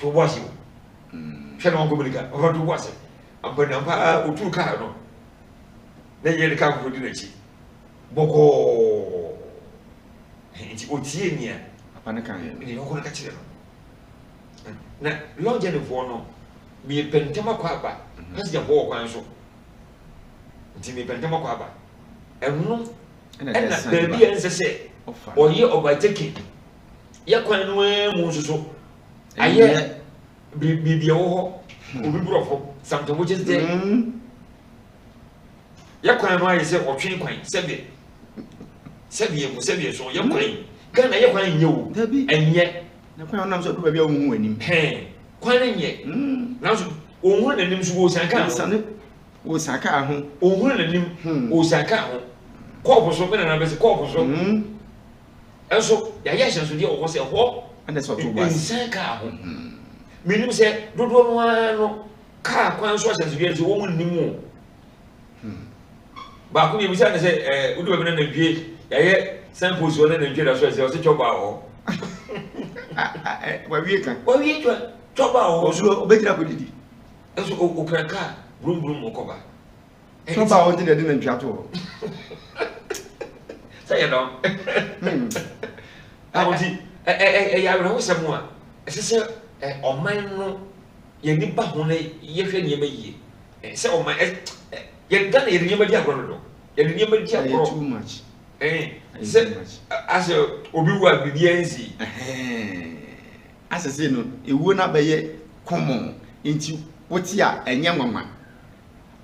to wash you. Shadow Goblica, or to wash it. I'm putting a two car. Then you come for dinner. Boko. It's Otinia. Panakan, you don't catch it. Now, long journey for no. Me pentama kwaba. That's your walk and so. Timmy pentama kwaba. And no, and that baby and say, or ye or by taking. Yakwan way Musu. I hear be oh, something which is there. Yakwan, I say, or train quaint, Sebi. Sebi, so young quaint. Can I yakwan you? And yet, the crown of the baby winning. Hey, quite yet. Now, one and him was a car, son. Was a car home. Oh, one and him was a car. Corpus open and I was a corpus. And so, the yes, was a walk, and that's what you was. Minimum said, don't want car, conscious against a woman anymore. But we said, we do have an energy. Samples one and get us as a job. Where we can chop out, so make it up with it. And so, Okraka, room or cover. Chop out in the dinner chateau. Say it on. I will know someone. Sister, on my no, you need back on a year, ye. So, my yet done a remember Diablo. You remember Diablo too much. As a Obi-Wan with the NZ. As I say, no, it will not be common into what's ya and young mamma.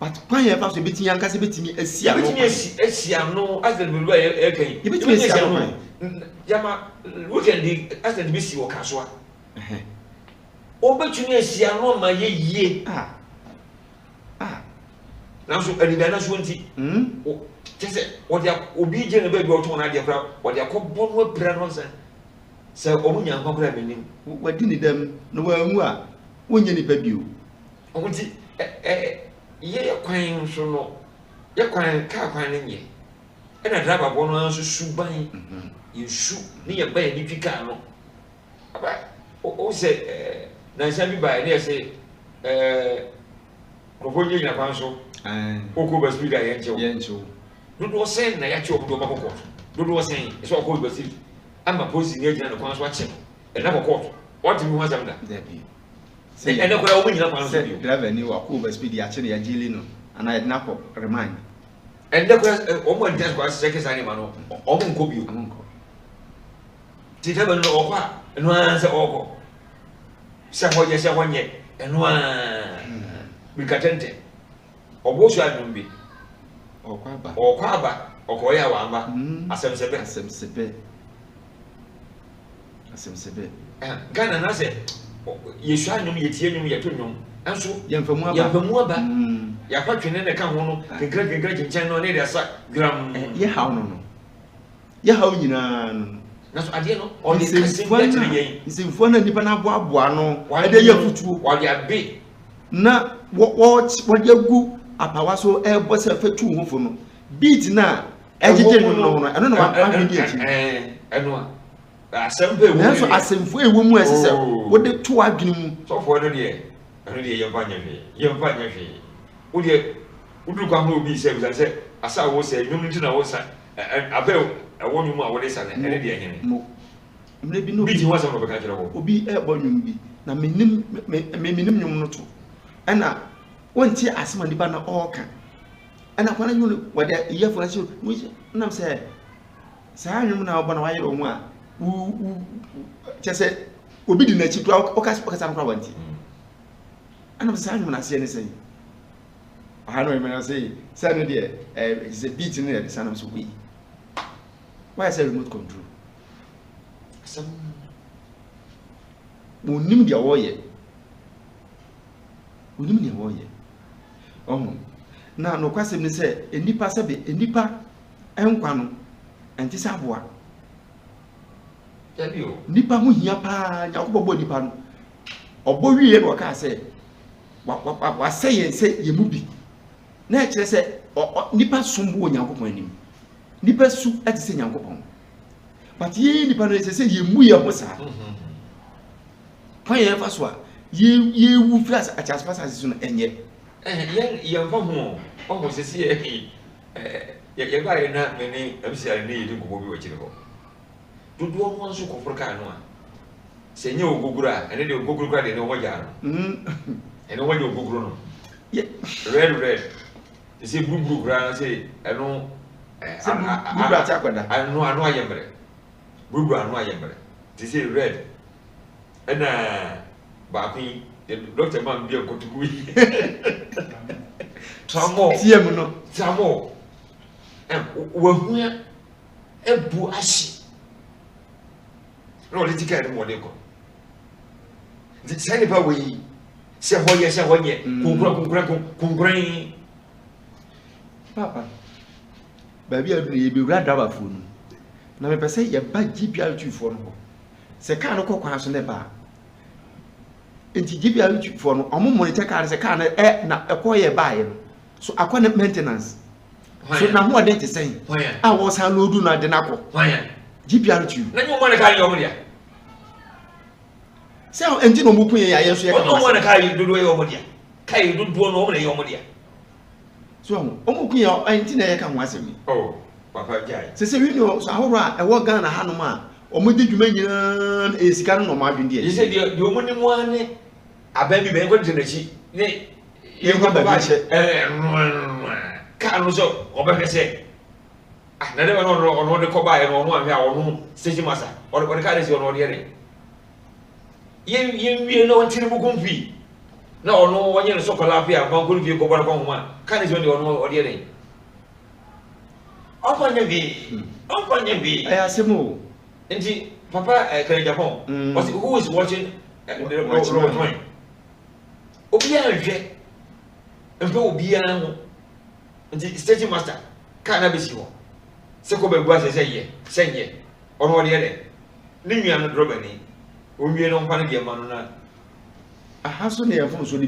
But why have us been young as a bit me a siano as the way you between Yama, look at the as the Missy or Casua. Opportunity siano, my ye. Now, so a twenty. Just what they are obedient baby or to idea, what they are called one pranos. So, only young programming. What did them no more when you need baby? Only ye crying so no. You're crying car crying ye. And I drive a one answer shoe buying. You shoot near bay if you can't. Oh, say, nice everybody there say, Proposing a council and Okoba speak Yancho. Don't was saying, I actually do my court. Don't was saying, it's all good, but I'm a posting agent and a council watching. Another court. What do you want them there? Say, I know what I win up on the revenue of Okoba speedy actually a Gilino, and I had Napo remind. And that was almost just was second animal, almost go you. Did you ever know what? And one answer all. Someone yes, 1 year, and one we got 10. Or both shall be. Or Quaba, or Koya Wamba, as some sebe. Ghana, and I said, you shall know me, you to know. And so, young from Waba, your fortune in the Camono, the great channel near the gram. Yeah, how no. Yeah, how you know. That's I didn't know. Only it's in front of the Panabuano, why they have to while you are big. Na what you go up our so air was a for 2 for no beat now. I don't know. I don't know what I'm doing. I know. I sent for a woman as what the 2 are doing. So for the year, your banyan, would you come to be saved? I said, as I was saying, you need to know I bet I want you more what is an idea. Maybe no beating was of a country will be a volume be. Now, minimum not. And now, one tear as my banner all can. And I want you what a year for you, which I'm saying. Sam now, but I don't want who just said, will be the nature to our because I'm probably. And I'm saying when I see anything. I don't even say, Saturday is a beating there, the son of Sweet. Why is a remote control? Some will name the warrior. We need a warrior. Oh, now no question say, a nipa sabi, a nipa, and quano, and this abwa. Nipa muhiapa, Yakubo Nipan, or Boy, what I say. What say ye movie. Nature say, or nipa sumbo Yakupo. Nipa su at the same Yakupo. But ye nipa say ye muya bossa. Pay ever swap. ye wu flas a chas pass as soon enye yen fa ho o se se ye ba ye na me ni am se ani ye ko bi wa chire ho dodo no nso ko forka no a se nye ogogura ene de ogoguru kwa de ne wo ja no ene wo ja ogoguru no red they say blue gra say eno blue ati akwada anu ayembre blue anu ayembre they say red ena ba kun the doctor man bi enkotugu tramo tiem no tramo wa huya ebu ashi no le tika ni mo de ko di sai ba we se hoye kunkura papa baby adu ye be wura driver phone na me pese ye ba GPR2 fo no se car no kokwa so ne ba enti GPR2 fo no omo monitor car se car na ekoye ba ye no so akwa maintenance so na ho ode te sen a wo san loadu na de na ko GPR2 na nyu mo ne car yo mo dia se enti no mu kun ye ya yeso ye ka mo ne car dodo ye yo mo dia kai dodo no mo ne yo mo dia so omo kun ya enti na ye ka ho asemi papa jai se wi no so ahoro a ewo Ghana ha no ma omo di dwuma nyina esika no ma dwende ye se de omo ni mu ane aba bi be ko de na chi ne ye ko ba che ka no so obekese na de no de ko ba ye no ahwe a ono stage master o ka de si ono de re ye wie no ntiri bu konfi na ono wanye no sokola afia ban ko vie ko ba ko homa ka de si ono o de re Open be. I ask him. And Papa, Japan. Who is watching the road? Obia, and go Obia, and the station master can't be sure. Secobe was say ye, or what the other. Limian and Robany, whom you don't find a man. A house on the phone so be.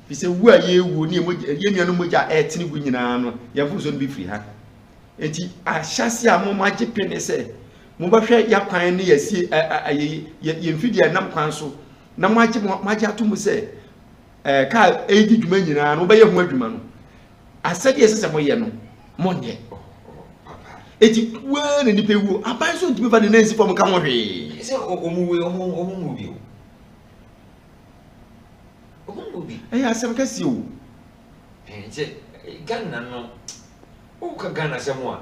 He said, where you would near Muja at Tiniguinan, your food should be free. Enti a chassis a mo maje pene se mo ba hwe ya kwan ne yesi ye mfidi nam kwan so na maje atum se ka edi dwuma nyina no ba ye ho adwuma no asade ye sese mo ye no mo nye eti wa ne ni pewu aban so ntimi fa ne nansi fom ka mo hwe se omuwe omu bi omu bi asem ka si o je Ghana no o ka Ghana se mo a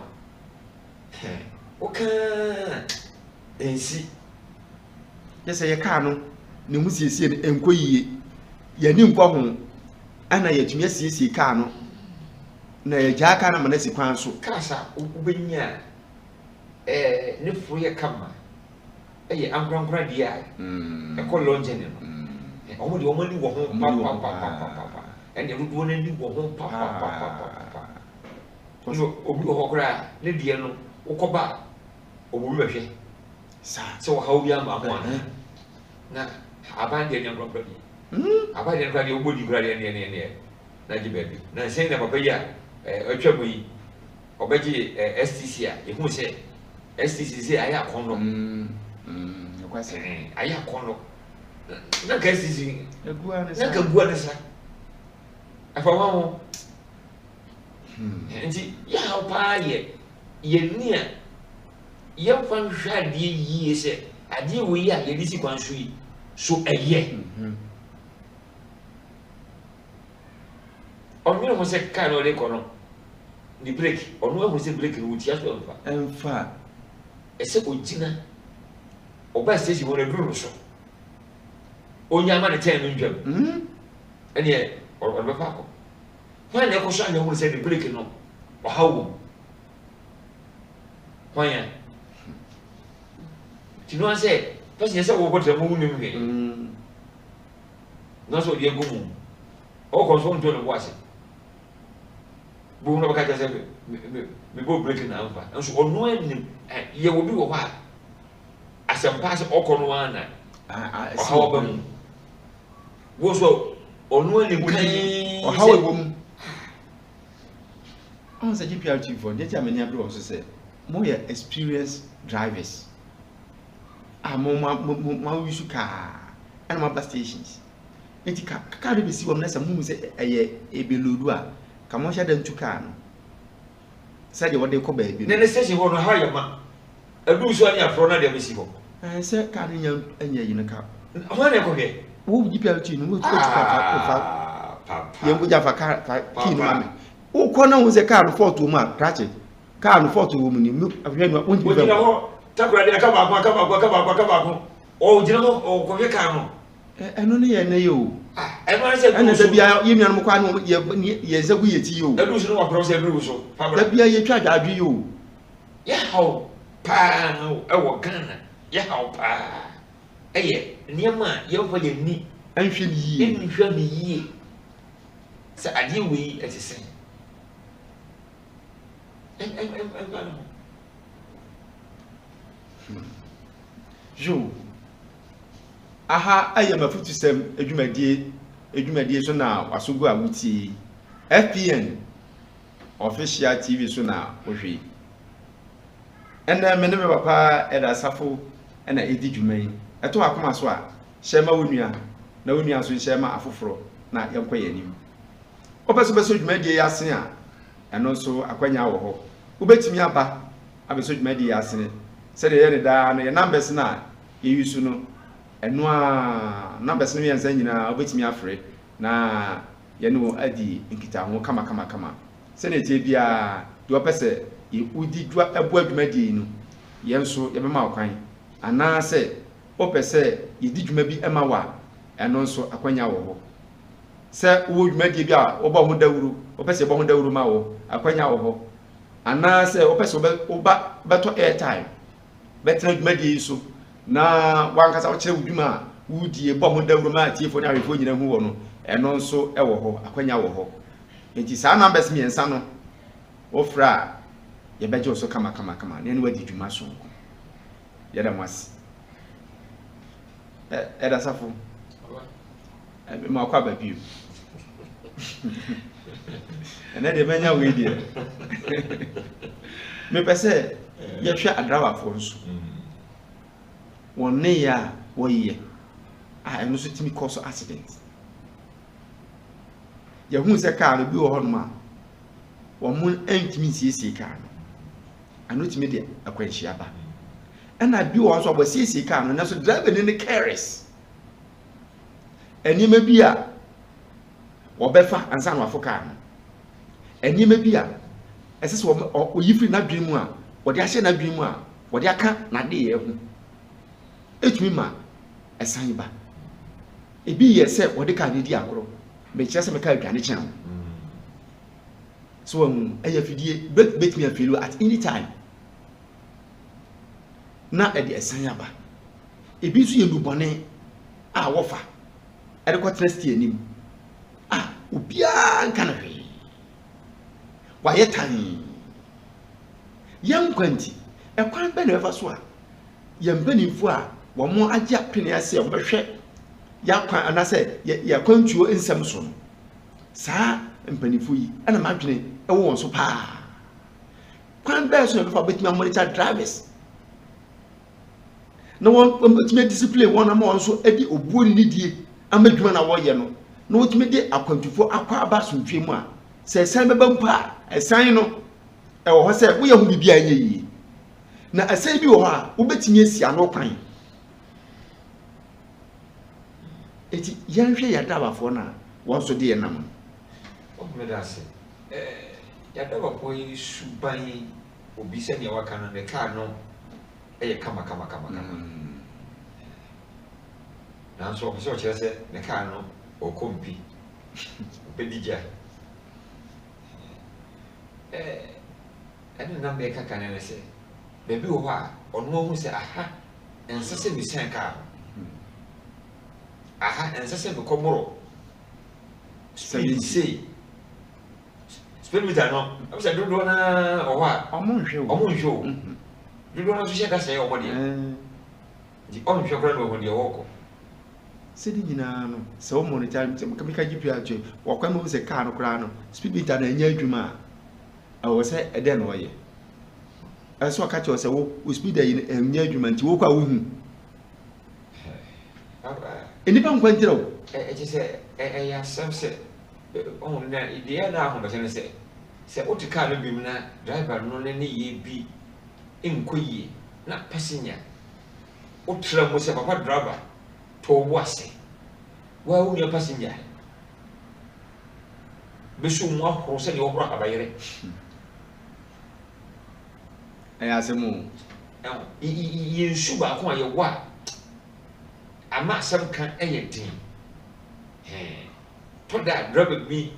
o ka ensi yesa ye ka no ne mu siesie ne enkoyie ye ni nkwa ho ana ye tumi siesie ka no na ye ja ka na manasi kwan so kasa ubenya ne fu ye kama ye ankrankra dia e ko lonje ne no o mo ni wo ho pa and the root one and you go home, papa. No, Obu Hokra, Lydian, Okoba, Obu, so how we are, Mamma. Now, abandon your property. Abandon your woody gradient, Naji baby. Now, saying that Papa, a trouble, or Betty, STC, you must say, STC, I have condom. I have condom. No guess is a good sir. If I want, and ya pie, ye near young fan shall be years, a dear we are a busy country, so a year. Or me was a kind of record the break, or no one was a break in which you have and far a simple dinner or best as you want a brew so. Oh, young man, a 10 million, and yet. Or Papa. When they was trying to say the break no, or how? Why? You know, I say, first, yes, I will put the moon. Not so dear Goom. All consumed to the was it. Boom, no, I said, we both breaking out. And so, on one, you will be a while. As a pass or corner, however, was so. Or no one or how a woman. I was a GPR2 for data many also said more experienced drivers. Ah, Mama, car and my bus stations. Enti car be see one nessa mumu say ebelodu a kama hia dem tu car no say de wode ko ba bi ne station ho no ha ya ma adu so ani afro na de be si ho say car nya anya yi no car ho na ko he wo GPLT no wo ko fa ye ngo ja fa car key no ame wo ko na wo say car no fault wo ma crash car no fault wo mu ni afwe no won ti be ho takura de ka ba ko o jina ho o ko ye car no eno ne ye na yo eno na se eno da bia ye nua no kwa no ye zagu ye ti yo edu so no wa pro se edu so da bia ye twa adwe yo ya hawo pa no e wo Ghana ya hawo pa eye niema ye wo ye ni anhwe ni yie enhwe ni yie se ade wi etise jo aha aye mafutu sem edwumadie so na wasogo awuti FPN official TV so na ohwe ena me ne me papa eda safo ena edi dwuman eto akoma so a hyema wonua na wonua so hyema afoforo na yenkoye anim obeso beso dwumadie yasen a eno so akwanya wo ho ubetimi aba abeso dwumadie yasen se de ye ne da no ye numbers na ye yusu no eno a numbers no yensa nyina obetimi afre na ye no adi nkita ho kama se na tie bia de opese ye udi dwa abo adwumadie no yenso ye bema akwan ana se opese ye di dwuma bi ema wa eno nso akwanya wo ho se wo dwumadie bi a oba ho dawuru opese bo ho dawuru ma wo akwanya wo ho ana se opese oba beto airtime betra dwumadie so na wankasa wo kire wudwuma wudie bo ho dawuru ma tiefo na awefo nyina hu wo no eno nso ewo ho akwanya wo ho enti saa numbers mi ensa no ofra ye beje so kama ne ne wadi dwuma so yada mwasi eda safo ma kwa ba biu ene de menya we die me pese ye hwe adrawa fo nso wonne ya woyie eno so timi cause accident ya hu se car no bi wo hono ma wo mun entimi siesie car no ano timi de akwanhia ba ena bi wo so abo siesie car no na so driver ne carries enima bi a wo befa ansa no afo car no enima bi a esese wo yifri na dwen mu a wo de ahye na dwen mu a wo de aka na de ye hu etumi ma esan ba ebi ye se wo de ka ne di akoro be kire se me ka adwane kyan so aya fidie bet me afelu at any time na e de esan aba ebi so ye lubone a wofa e de ko trust anim obia nka na hwe wa ye tan yan kwanti e kwan be na fa so a yan banifo a wo mo agya pene ase wo behwe ya kwan anase ya kwantuo nsem so no saa mpanifo yi ana madwene ewo won so pa kwan be so fa betimi monitor drivers no won betimi discipline won na won so edi obuo ni die amadwuma na wo ye no no wotimi de akwantufo akwa aba sontwe mu a se san beba mpa esan no ewo ho se wo ye hu bibia anye yi na esan bi wo ho a wo betimi asi ano kwan eti yanhwe ya dabafo na won so de nam o me da se ya dabafo yi suban obi se ne waka no ne car no eye kama na so o kire se ne car no o kompi bedija ene na me kaka ne se bebi wo ha ono hu se aha ense se mi sen car aha ense se ko moro speed say speedometer no am se dodo na o ha omonhwe dodo na so she ka se o mode di onhwe kora no ho de woko sedi nyina no se o monitor kamika GPLT wo kwa mo se car no kora no speedometer na nya adwuma a wo se ede no ye eso ka che se wo speed nya adwuma nti wo kwa wo hu enipa nkwanjira o je se ya sam se on na idea na ho be se o ti car no bi na driver no ne ye bi enkoyi na passenger o tra mo se papa driver to wase wa wo ne passenger be so mo ahoro se ne wo horo abayere asemu yensu ba ko aye wa ama asem kan eyedin to da driver bi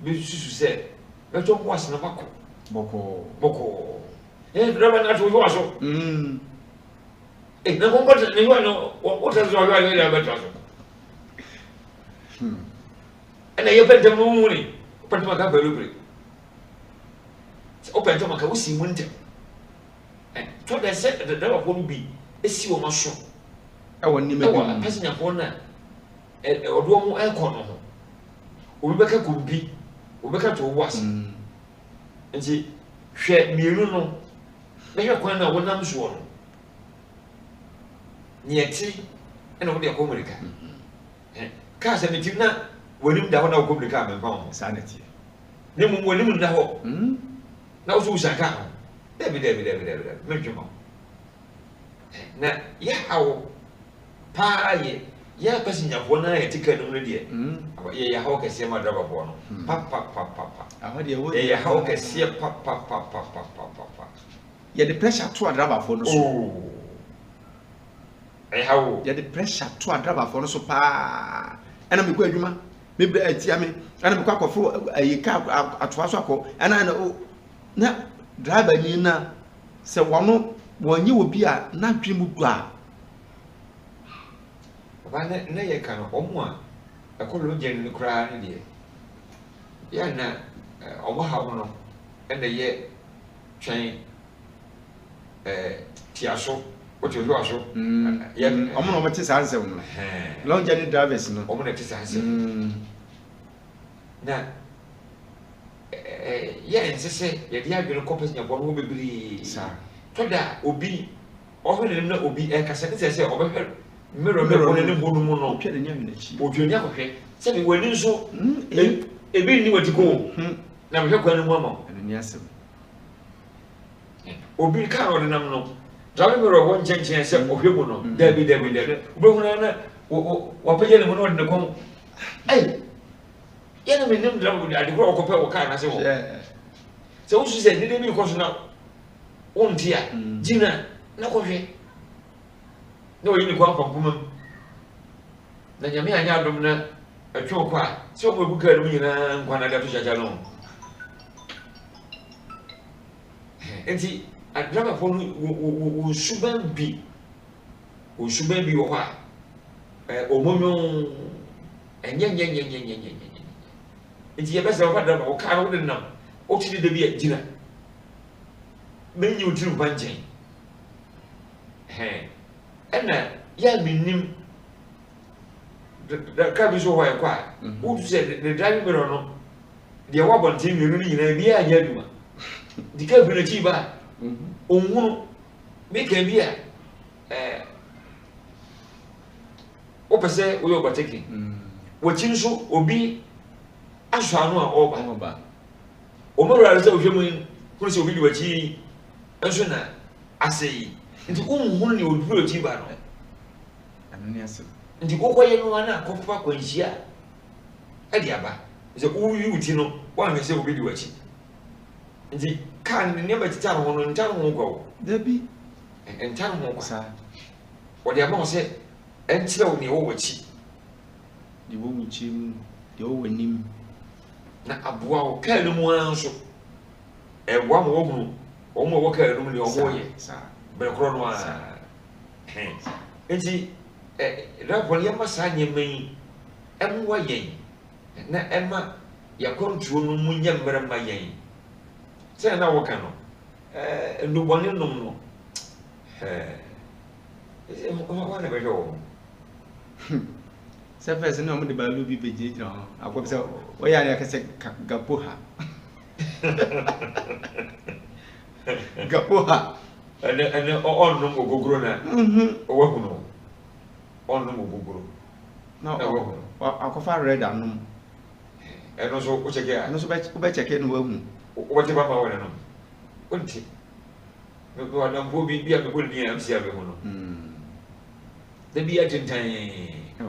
susu se be to mo asena bako boko driver na to yo aso na ko ko ni wa no o ta zo yo ile ba to aso ana ye pente mo ni pente ma ka ba lubre o pente ma ka usi mu ntem to da se da driver ko bi esi wo maso won ni me bi passenger ko na odo mo e ko no ho obi beka kumbi obi beka to was nti hwe mienu no be hwe kwan na wonam so no nieti ena wo de ko America ka se mitim na wonim da ho na ko America me pon sanity ne mo wonim da ho na wo so usaka ho debi me dwuma na ya hawo pa ye ya passenger ko na ya tika no de ya hawo kese ma driver ko no pa ahode wo ya hawo kese pa ya the pressure to a driver for no so hawo ya the pressure to a driver for no so pa ana me ko adwuma me bre atia me ana me ko akofo ayika atoa so akọ ana na driver ni na se wono wonye obi a na dwimu du a ba na ye kan omo a akolo jeni kura ni de ya na omo ha no ene ye twen tiaso o ti lo aso ye omo no meti sanse no long journey drivers no omo na ti sanse na ye nsese ye dia adwene kopes nya bono bebiri sa to da obi ohwele na obi e kasa se obehwe mirror ne bono mu no twede nya hwe na chi odwene akohwe se be wani nso ebi ni watiko na behwe kwan mu ama ene ni asem obi ka ro nam no dawe mirror won chenchen se ohwe mu no dabi obehuna na wo pege ne mu no de kon yana me nim drum ade ko okope wo ka na se wo se wo su se ni de bi ko so na ontia jina na ko hwe na oyi ni kwa pampuma na nyame anya adom na atwo ko a se o buka dum nyina nkwa na da to chacha no enti adrama fo wo suban bi wo ha omonyo enye enti ye besa wa drama o ka wo de nam o ti de bi agina menyi o tiru banjen ena ya minim da ka bi so ho ya kwa o tu se the driving mirror no de wa bontin mi ni nyina bi anya aduma di ka bi na chi ba onhunu me ka bi a o pese o yo bateki wo chi nso obi aso anu a oba o mo ra se o hwemu ko se obi di wachi enso na asei nti unhunu ni oduro chi ba no anani asem nti kokoye no ana kofa kwanhia ade aba se uyi uti no wa me se obi di wachi nti kan ne ba tita ho no ntan ho gwo dabi ntan ho kwa sa o de ama se entire wo ne wo wachi di wo wuchi mu di wo wanim na aboa o ka no mu anso ewa mo wo mu o mo wo ka no mu ne o ho ye sa bere kro no a enti rapol yema sa nyemen emwa yen na ema yakontuo no mu nyemere ma yen se na wo ka no ndubone nom no mo na be jo se fes no mo de balu bi beje jira akwa se o ya ya kase gapoha gapoha ene on no gogoro na o wa kuno on no gogoro no akofa red anum eno so o check ya no so be check no wahu o te papa wona no onti me ko adam bo bi bia me ko ni am sia be mo no de bia tentan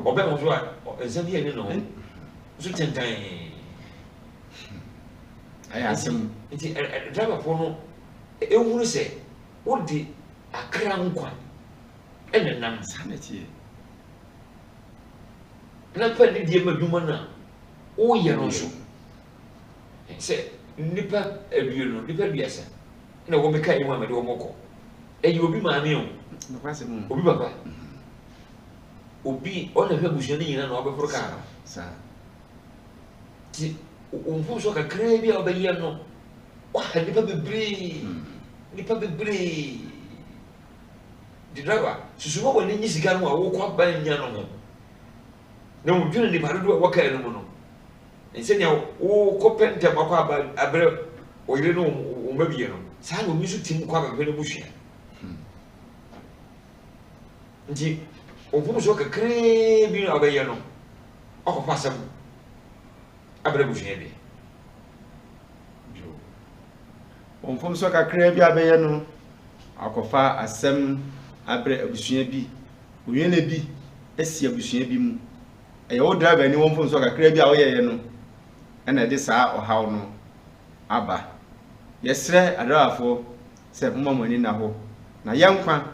obe mo so a ensem bia ni no so tentan ay asem nti driver fo no ehunu se wo di akra nkwa ene nam sanity na fa ni die maduma na o ye no so se nipa aduo no nipa biasa na wo meka yi Muhammad wo moko eyi obi maame o no kwase mu obi baba obi ona hwe busu ni nyina na obeforo ka sa ti o mfu so ka kra bia obayi no wa nipa bebre di driver susu wo ni nyisiga no a wo kwa ban nya no na wo dwene ni barudo wa ka no no ensenya wo kopente makwa abre o yire no o mabie no sa no mi su tim kwa ba no buhia nti o fu so ka kre bi no abaye no o ko pasam abre buhia bi on fom so ka kre bi abaye no akofa asem abre abusua bi oyene bi esi abusua bi mu eye wo driver ni won fom so ka kre bi a wo yeye no ena de saa ohaw no aba yesre adrafo se momamani na ho na yankwa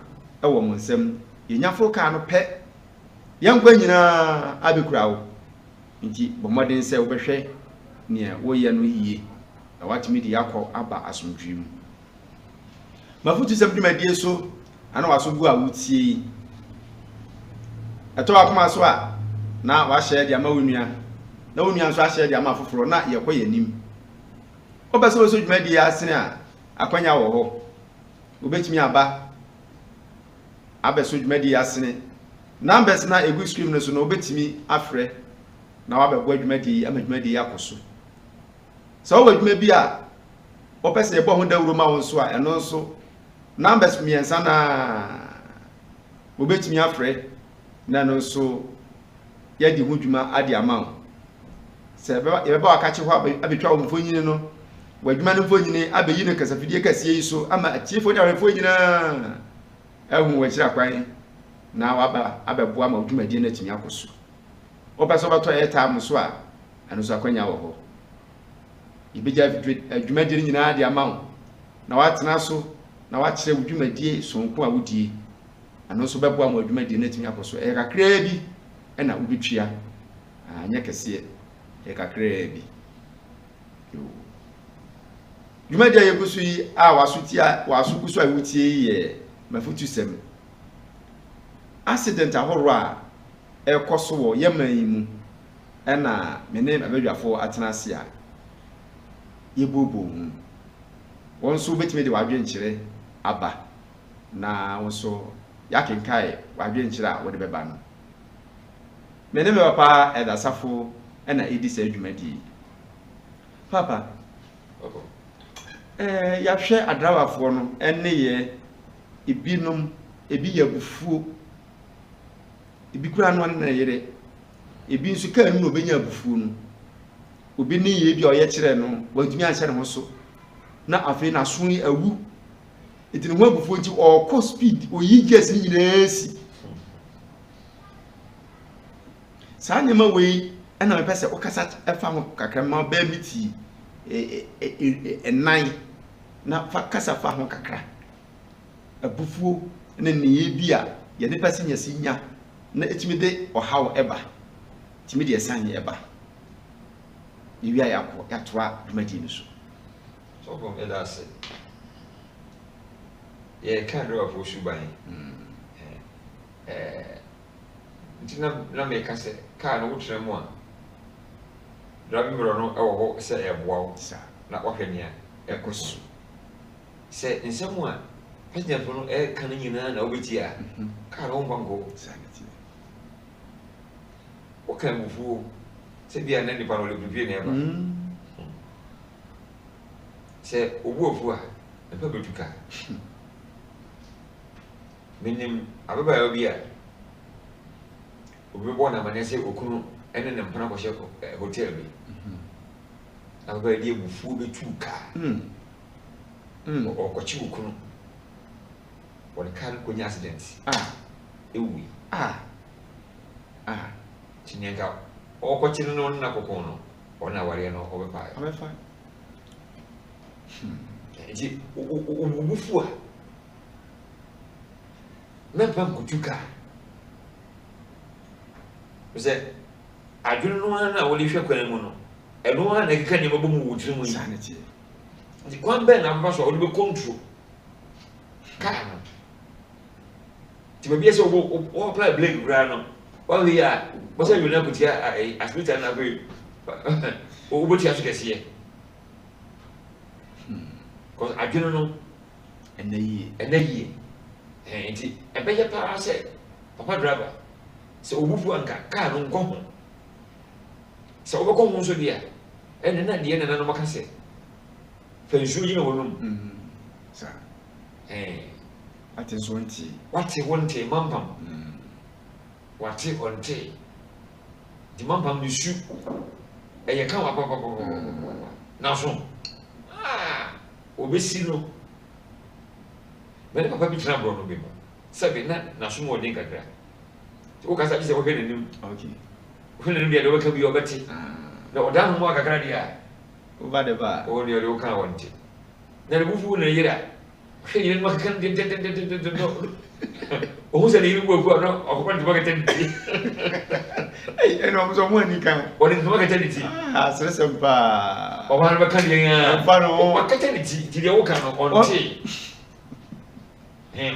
ewo mo nsem yenyafo ka no pe yankwa nyina abekura wo nti bomoden se wo behwe ne wo ye no yie na watimi de yakọ aba asomdwe mu mafutu sem dwumadie so ana waso gu a wutie eto akoma so a na wa share de ama wonua na wonua so a share de ama foforo na yekoye nim obeso so dwumadie asene a akwanya wo ho obetimi aba abeso dwumadie asene numbers na egu screen no so na obetimi afre na wabegwa dwumadie ama dwumadie yakoso so wo dwuma bi a opese ebo ho dawuro ma won so a eno nso numbers miensa na obetimi afre na no so ye di ho dwuma ade ama se ebe ba aka che ho abetwa wo mfonyini no wadwuma no mfonyini abeyi ne kasafidie kasie yi so ama achiefo da mfonyina ehun wa kira kwan na waba abebo ama dwuma die na timi akoso opese bato airtime so a eno so akwanya wo ho ibeja adwumadie nyina de ama na watena so na wakire adwumadie sonko a wudie ano so bebo am adwumadie na timi akoso e kakra bi na ubetwia anya kese e kakra bi yo adwumadie yegusu yi a waso gusu a wutie ye mafutu sem accident ahoro a ekoso wo yeman mu na mene abadwafo atena ase a yebobo won so betime de wadwe nkyere aba na won so yakenkai wadwe nkyere a wode beba no mene me papa edasafo na edi sa adwumadi papa ya hwe adrawafo no enne ye ebinum ebi yabufuo ebi kura no na yere ebi nso ka nu obenya abufuo no obi ni ye bi o ye kire no wadumi anhyɛ ne ho so na afei na so awu etini ho abufuo nti o ko speed o yi gas ni nyina si saa nyema wei ana me pese o kasa efa ho kakra ma ba miti enai na fa kasa fa ho kakra abufuo na ne ye bi a ye ne pese nya sinya na etimi de o hawo eba timi de esanye eba iwi ayako yatoa dwumadi ni so from edase ye kan ro afo suban ntina na me ka se ka no wutre mu a drabi bro no e wo ho se eboa wo na ohwenia ekosu se nsemu a passenger fo no e kan nyina na obeti a ka ro mbango sanity o kan bufu se bia na nipa no le bibie na eba se obuofu a e pa betuka minim ababa ya obi a we born a man say okunu ene ne mpana ko hotel bi na ba di ebufu be tuka o ko chi okunu won kan ko nya accident ewi chinenga o ko chi no na kokon no ona ware no o be pa ji o bufu a même pas kutuka você adwene no na wole hwe kwan mu no eno na keka ne mabɔ mu wotire mu yi nti kwan bɛ na mfa so wole be control ka no ti baby say o apply blake bra no wa we ya bo say you na kutia hospital na go o bo tia so kese cause adwene no enayi nti ebe ya para say papa driver so obufu anka car no nko ho so obekọ ho so dia ene na die na no makase fa nsu yi no wonum sa ate so nti wate wonte mampam wate onte di mampam ni su eye kan wa papa na so obesi no bele papa bi tra bro no bi mo sabe na so mo odin kakra o ka sabi se o hwene nim okay hwene nim dia do ka bi obeti na odan mo akakra dia o ba de ba o ne o ka wonte na bufu na yira hwene nim akakan de o se ne yiru bufu no o ko nti bakata ndi eno mo ni kan o ni bakata ndi so sempa o ba na bakata ndi pa no bakata ndi ti de o ka no onti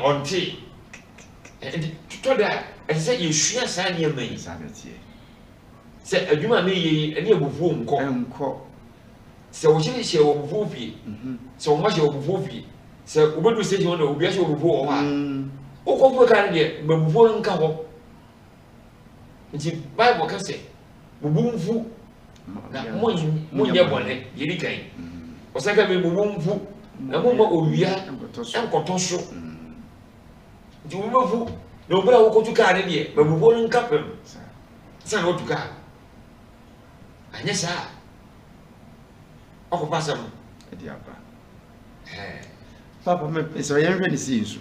onti to da ese yesua sa ne mai sabetie se adwuma me yi ene abufuo nko se wo hye hye wo bufuo fie se wo ma hye wo bufuo fie se obedu stage won na obi hye wo bufuo ho a o ko fu kan de bufuo nka ho nti bible ka se bubumfu na monye bone yiri kan o se ka be bubumfu na mo ma owia enkoto so nti wo bufu no bra wo ko tuka ne de ba bubo no nkapem sa no tuka anya sa o ko pasa mo e dia ba papa me so yen hwe ni si nsu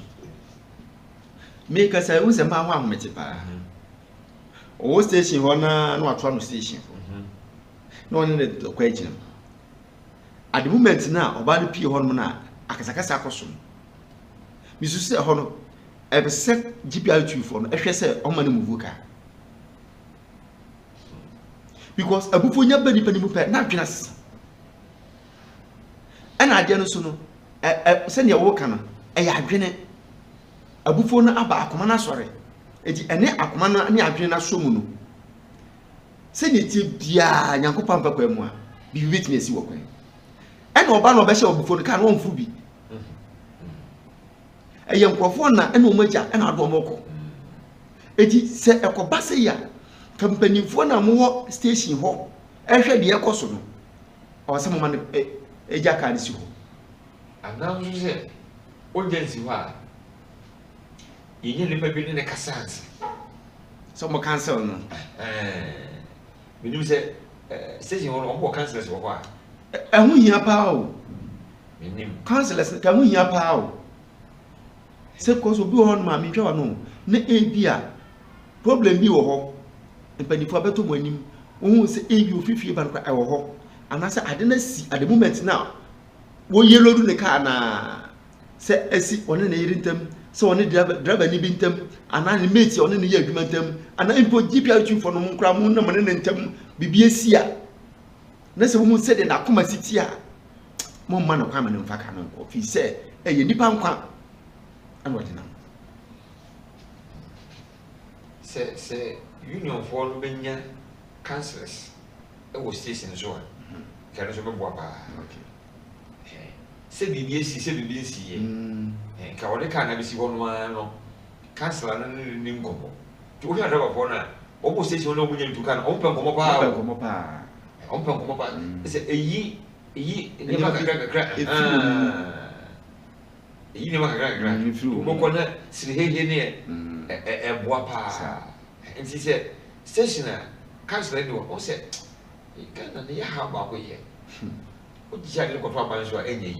me ka sa wo se ma ho ahomete pa o station ho na no atwa no station no ne de kwa agina at the moment na oba de pie ho no na akasakasa akoso misu se ho no ebese GPR2 for no ehwe se o ma ne move ka because abufo nya bani pani mu pe na adwena sesa ana ade no so no se ne wo ka no ya adwene abufo no aba akoma na sore edi ene akoma no ne adwene na so mu no se ne tie bia nyankopam pa kwa mu a bi betime si wo kwan ene oba no obehye abufo no ka no mfu bi eye nkrofo na ene omaja ene ado omoko eti se ekoba se ya kampanifo na mo station ho ehwe de ekoso no o se mo ma eja ka si ho ana nso se ojensi ho a yenye le pepe ne kasanse so mo cancel no menim se station ho mo cancel se ho a ehu hia pa o menim cancel se ka hu hia pa o se ko so bi ho no ma mi twa no na ebia problem bi wo ho mpanifo abeto mo anim wo se ebi ofifie ba no kwa wo ho anase ade na si at the moment now wo yellow do ne car na se esi one na yiri ntam se one driver ni bi ntam ana ne mate one ne ye adwuma ntam ana impo GPR2 for no nkra mo na mo ne ntam bibie si a na se wo se de na akoma siti a mo ma no kwa ma ne mfa ka no ko fi se eye nipa nkwa an wadina se union for no benya councillors e wo station so a kare so be boa pa okay se bibie si ye ka wole ka na bi si ho no ano councillor no ni ngomo to wo hada ba fo na o bo station no munya ntuka na o pe ngomo pa o pe ngomo pa se eyi ne ma kakra eyi ne ma kakra mo ko na sire he ne boa pa nti se station a council ni wo say Ghana na ya ha ba ko ye o ji ade ko fa ban so enye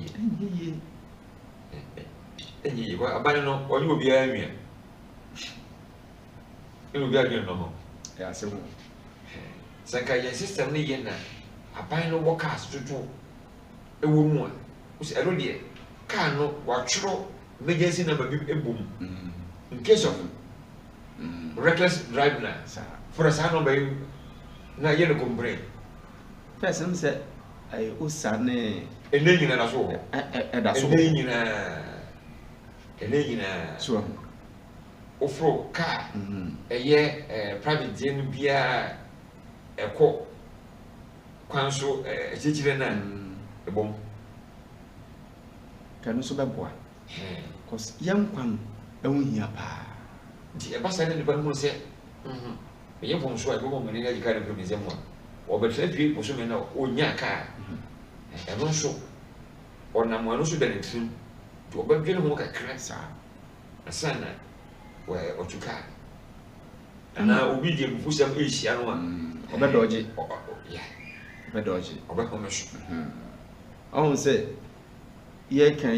yi ko aban no o ni obi anwia eno bi adwe no ho ya se mo saka ye system ni ye na aban no workers tutu ewo mu a o se ero de car no wa churo emergency number bi ebom in case of reckless driving na for a sign number na ye no complain person say ai usane enenyi na so ho da so enenyi na so ofro car eye private jet bia eko kwanso echichire na ebom kanu so beboa cause yan kwan ehia pa di e basa ne ba mu se ye fon so e bo mo ne ga jika ne promise mo o be tre pie mo so me na onya ka e no so ona mo no so da ne trim to ba dwene mo kakra sa asana we otuka ana obi die bu fusam e hia no a obedoje ya obedoje obekomeso on say ye kan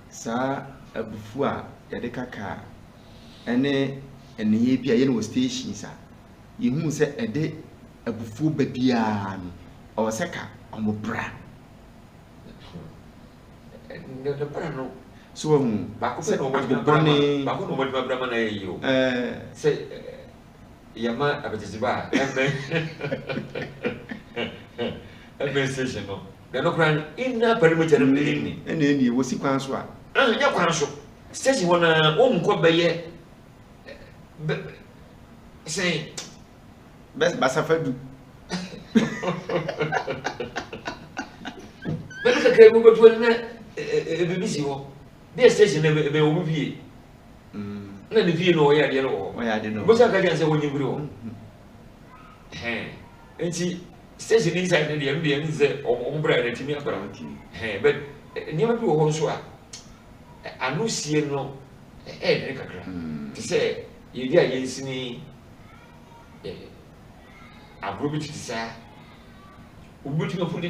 sa abufu a yade kaka ene ye bia ye no station sa ye hu se ede abufu ba bia no o se ka omobra ne de bra no so hu ba ko se no mo ba ko no mo bra ma na ye yo se yama abetiziba ebe station no de no kran inna perimeter no ni ene wo si kwan so a nya kwan so station wona o nko beye say best basafadu bebe ka kai mo beto na BBC ho de station na be o bie na de vie no o ya de no o ya de no bo sa ka jan se wonyi biri ho enti station inside the MBN is o bra na timi abra but ni ma bi wo ho so a anu sie no de kakra ti se ye dia ye nsini agro bi ti sa ubuti no fudi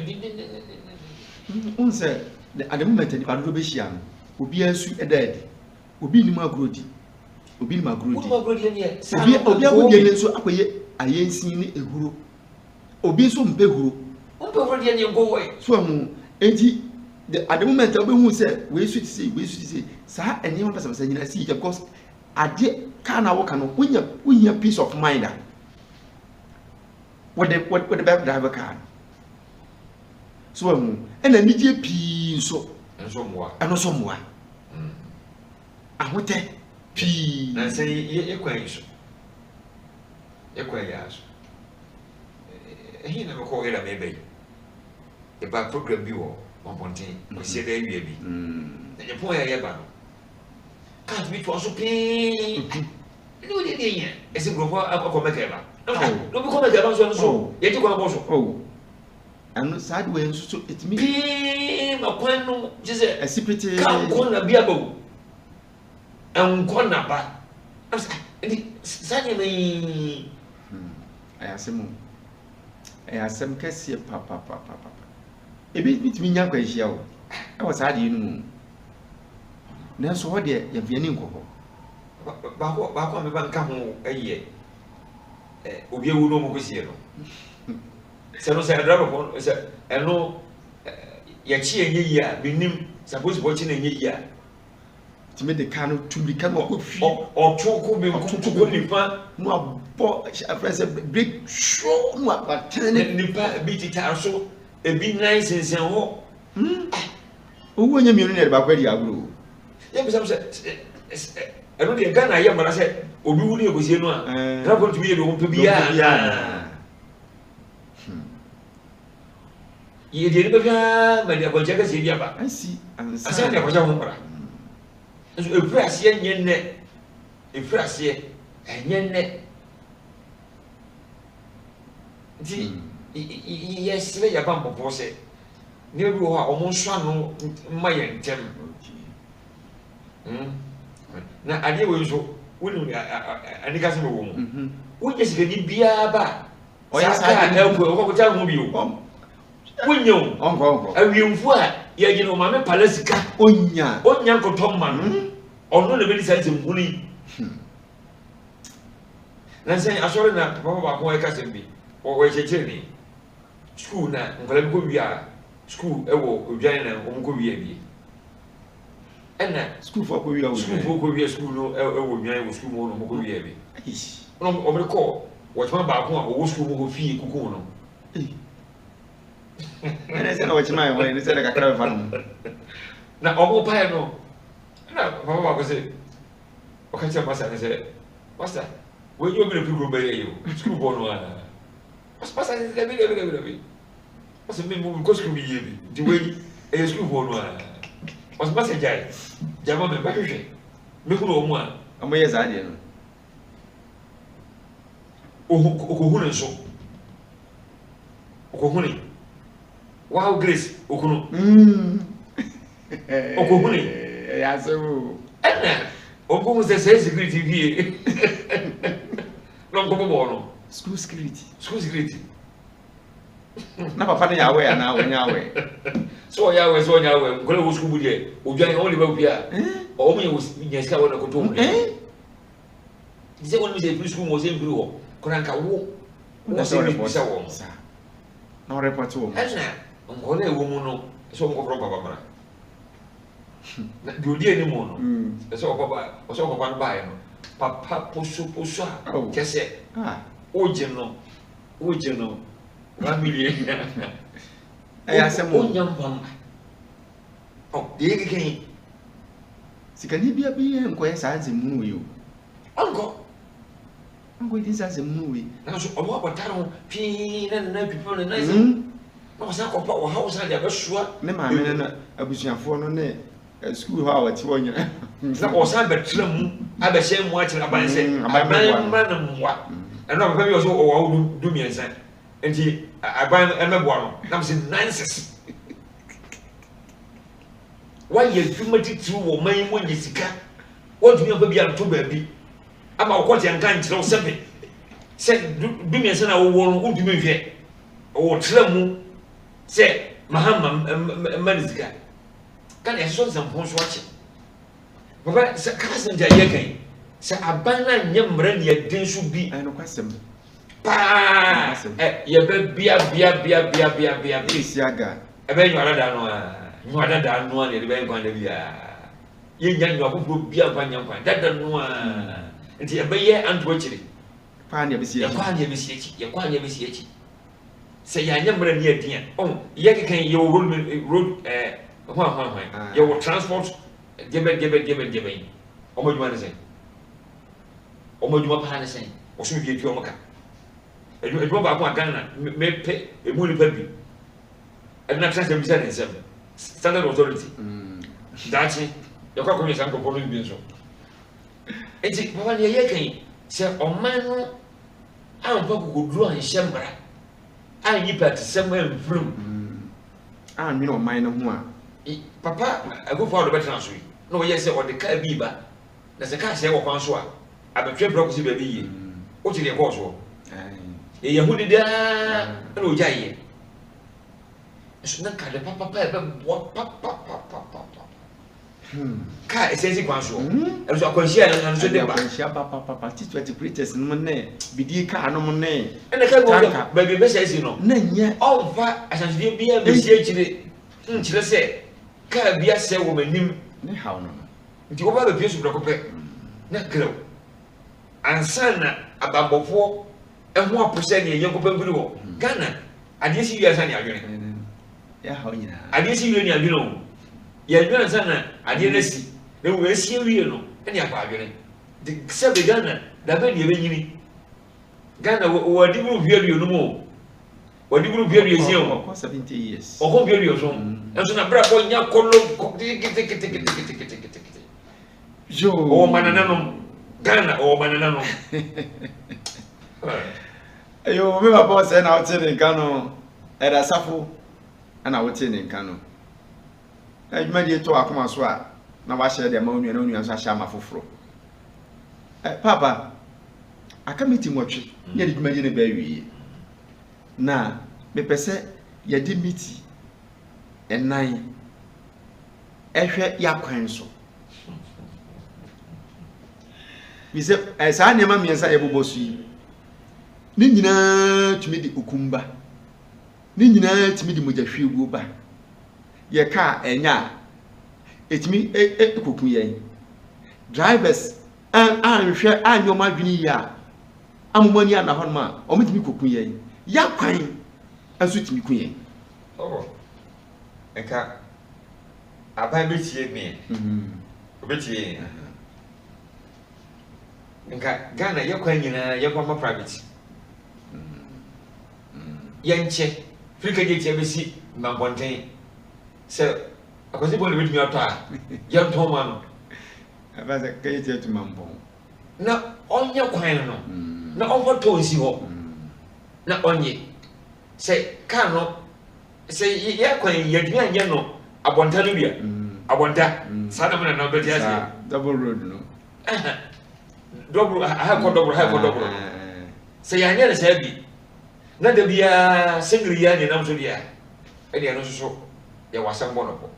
on say at the moment ni padu be hia no obi ansu edadi obi ni magrodi obi agudi ne nso akoye ayensin ni ehuro obi so mpe huro agudi ne ngo we so amu enti at the moment obi hu say we su ti say sa eni ma pesa nyina si because ade ka na wo ka no wonya peace of mind what the back driver car so amu ena ni je pi so enso moa ahote pi na say ye kwan so ye kwan ya so na ko era mebe e ba program bi wo bonpontin o se da wie bi na je pon ya ye ba no ka bi to so pi ni o de yen e se gropo akomeka ba no bi komeka ba so ye ti kwa bo so anu sadwe nso so etimi pi ma kwan no je se asipete ka ko na bia ba enkona ba ndi sanye mai ayasem kese papa ebi bitimi nya kwa hia wo e wo saade inu na so ho de ya viani nkoko ba ko me ban ka ho aye obi ewu no mo ko sie no se no se driver ko se eno ya chi enye yi a binim suppose bo chi na enye yi a timi de kanu tumbi kan ko fi o choko be ko nipa no abo afrese break show no abatene nipa bi tita so e bi nice sensen ho owo nya mienu ne ba kwa di aguro ye bi sam se eno de Ghana ye mara se obi wu ni egosie no a raport bi ye do mpe bia ye de be bia ma de ko jaga se bia ba ansi asa de ko jaga ho mara so efrase nyenne efrase nyenne di yes le ya ba mpopo se ne bi ho a o mo nso ano ma ye ntem na ade we nso wonu anika se wo mu wonye sika ni bia ba saka elko ko ta mu bio wonyo onko awiemfu a ye gine o ma me palasika onya nkotom ma no ono le be say muni na say asore na papa ba ko e ka se bi o cheche ni school na ngola bi ko wia school ewo odwan na o ko wia bi ena school for ko wia school no ewo odwan wo school mo no ko wia bi no o me ko wo chama ba ko a wo school mo ko fie kuku no ene se na wo chama wo ene se na kakra fa no na o mo pa no na papa ba ko se o ka chama sa ne se pastor we you be people be you school boy no pastor se be pastor me mo ko school ye bi di we e school boy no pastor jai jama me ba hwehwe me ko no mo a amo ye za de no o ko hu ne so o ko hu ne wow grace o ko no o ko hu ne ya so ena o ko se security vie no ko bo no school security na papa ne yawe ana wo nyawe so yawe ko le school budie o dwan o le ba bia o mo ye sika wona ko to mo dize wona mi se free school mo se free wo ko ranka wo se report sa wo na report wo ena ngo le wo mu no so mo ko pro papa mara na dodie ni mo no so ko papa ba no papa poso a kese oje no 1 million ya semo onyamba de ke sikani bia enko ya sa azemu yo anko din sa azemu we na so obo abotaro pi na people na nice no sa ko pa wo house na ba shua ne ma me na abusuafo no ne school ho a wati wo nyina na o sa betra mu abehye mu a kira ban se aban ma na mwa eno papa bi o so o wa du miensa enti aban emeboa no na me se nonsense why you fumati through wo man mo nyisika wo dumi papa bi anto ba bi ama wo kwete nkan kire wo sebe se du miensa na wo no wo dumi hwe wo tra mu se mahama manizika kan e so zampon so ache baba se kasen ja ye kan se abana nyemra ne yedin so bi ai no kwasem pa ye be bia isiaga e be nyara da no a ne be nkwan da bia ye nya nyo akofo bia nkwan nkwan dada no a nti e be ye anto chiri pa ne be sie ye kwa ne be sie chi se ya nyemra ne yedin ye kan ye road your transport gebe omoduma ne sen omoduma pa ne sen o so vie tuo maka eduma ba ko agana me pe emu ni pa bi edna transport bi sen sem standard authority dachi yakwa ko ni san ko ko ni bi so enti baba ne ye kan se oman no an fa ko duru an hyembra an yi pat sem amfrum an mi no oman no ho a papa agofo a do betra so yi no we say o de ka bi ba na se ka se wo kwan so a abetwe bro ko se ba bi yi o ti le ko so e yahudi da na o jaye so na ka de papa be papa ka esensi kwan so e so akwanhia na so de ba akwanhia papa teach operators no ne bidi ka no ne e na ka go ba bi be say no na nya o fa asanjide bia be sie chire nchire se ka bia se wo manim ne hawo no nti wo ba be piesu brako pe na krew ansana ababofo eho apose ne yenkopam bi wo Ghana ade si wi asane adwene ya hawo nyina ade si wi ne adwene o ye adwene ansana ade na si na wo asi wi no ene akwa adwene de se be Ghana da be ne be nyini Ghana wo adi buru wi no mo wadi buru wi ezi o ko 70 years o ko wi so enso na bra ko nya kolo kete jo o manana no Ghana o manana no ayo me ba boss na o tene nka no era safo ana o tene nka no adwuma die to akoma so a na wa hye de ma onua na onua so ahya ma foforo Papa, I come meeting watch. You did imagine a baby. Now, me pese ya di meet and nine. Ya kwanso. We say, as I never mean, I ever was you. Nina to me the ukumba. Nina to me the mujashi guba. Your car and ya. It's me a cook me. Drivers, and I'm sure I know my vinia. I'm money and a honma, or meet me cook me. Ya quine, and sweet me queen. Oh, and car. I buy me. Betty. Ghana, you're quite in a young private. Yanche, Frika get every seat, Mampontain. So, I was able to read me out. Young Toman. I've had a case to Mambo. Not on your quine, not on what toes you. Not on ye. Say, Cano, say, yeah, quine, you're no. I want to be I want that. Sadam and nobody has double road, no. Double, I have double. Say, I never said, not to be a single year in Amsterdam. And I know so. There was some wonderful.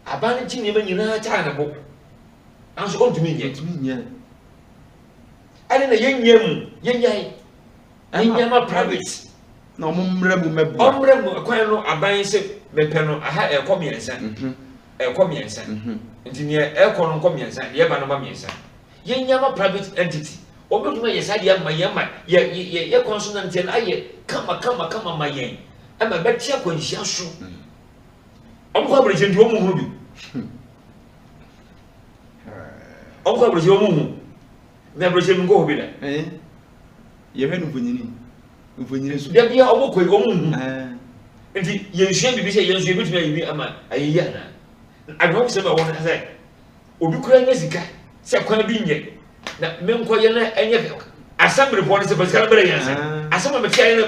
I banned even in a China book. I'm so old to me yet. I didn't a young private. No, Mumrem, a buying me penno, I had a commiance, a commiance, engineer, aircon commiance, Yabanamians. Young private entity. Or go to my side, my yamma, ye consonant, and I come, my yang. I'm a better when she shall shoot. I'm probably into a movie. I'm probably your moon. Never shall go with it. Eh? You haven't been there be a walk with woman. And you shall be saying, yes, you may be a man, a year. I don't say I want to say. Or you cry as a guy, say, quite being yet. That men quite and yet. As somebody wants to celebrate, as some of the China,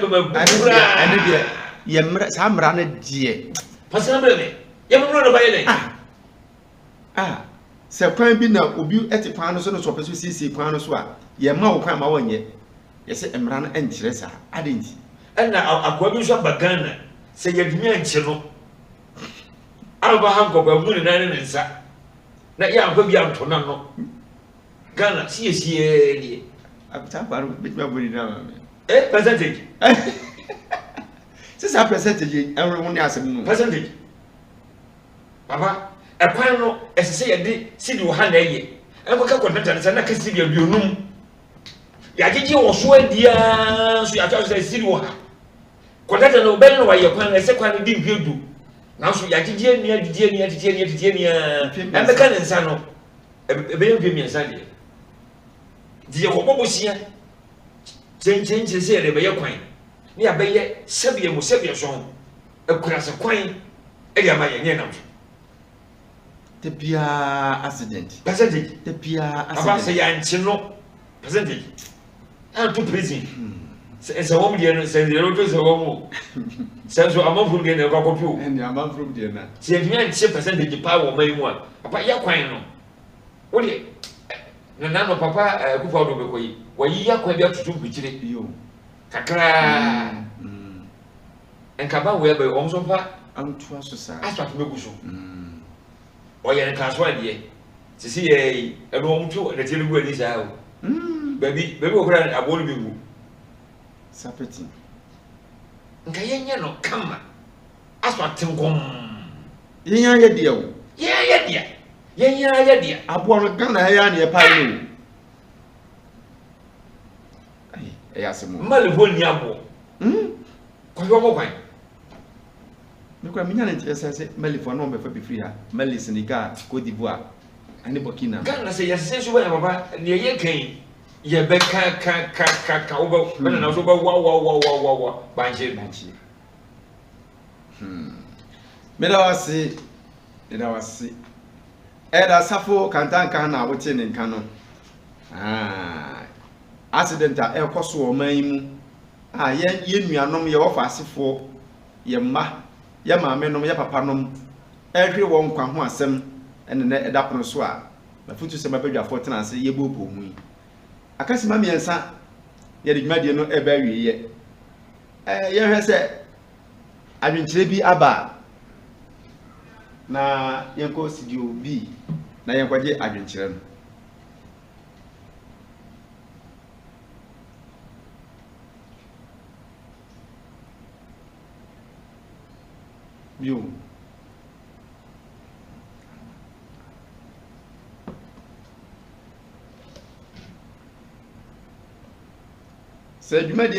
some run a dear. Possibly, you have not about it. Sir, crime be now, will you at the panos on the top of CC panos? Ye mau come on yet. Yes, I'm run and Teresa. I didn't. And now I quite wish up a gun. Say, you give me a channel. I'll buy Uncle Moon and Sa. Now, yeah, I'm going to be out to no. Ghana, see is here. I'm talking with my body now. Percentage. Since our percentage, everyone has a percentage. Papa, a panel, as I say, I did see you hand a year. And we can't contact and I can see your room. Yaji was so dear, so I just say, Contact no better why your plan, a second didn't do. Now, so Yaji near and the cannon son. A very premium Sunday. The Obosia change his hair by your coin. Near Bay, Sabia Musabia song, a class of coin, Egamaya. The Pia accident. Percentage. The Pia accident. And Chino. Percentage. I'm too busy. It's a woman here, says the road is a woman. Says I'm not from the Cocoa, and your mom from the say, if you ain't 10% power, may one. But you're quite no. What do you? Nano Papa, who found the way, where you are quite to do with you. Kakra and Kaba, where by also far, I'm too society. I start to go so. Or you're a class 1 year. To see a room too, and a terrible is out. Baby, I won't be moved. Sapeti. Kayanya no come. As what Tim come. Yeah, dear. Yeah, dear. I bought a gun a pile. Yes, Malibon Yabo. Quite. Look at me, and I said, Melly for number for be free. Melly Senegal, Cote d'Ivoire, and the Burkina. Ghana say, yes, you were near your cane. Ye be ka over when I was over wow banji. Medawasi Eda Safo Kantanka na wotin in Kano. Accident a ekoso o manmu. Ye nuanom ye wofa asefo ye ma ye maamenom ye papanom ehwe won kwa ho asem ene na eda pono so a na futu se mabadwa fortena ase ye bo po mu yi akasi ma miensa ye de dwumade no e ba wie ye ye hwe se adwenkyere bi aba na yenko studio B na yenkwaje adwenkyere no bio se dwumade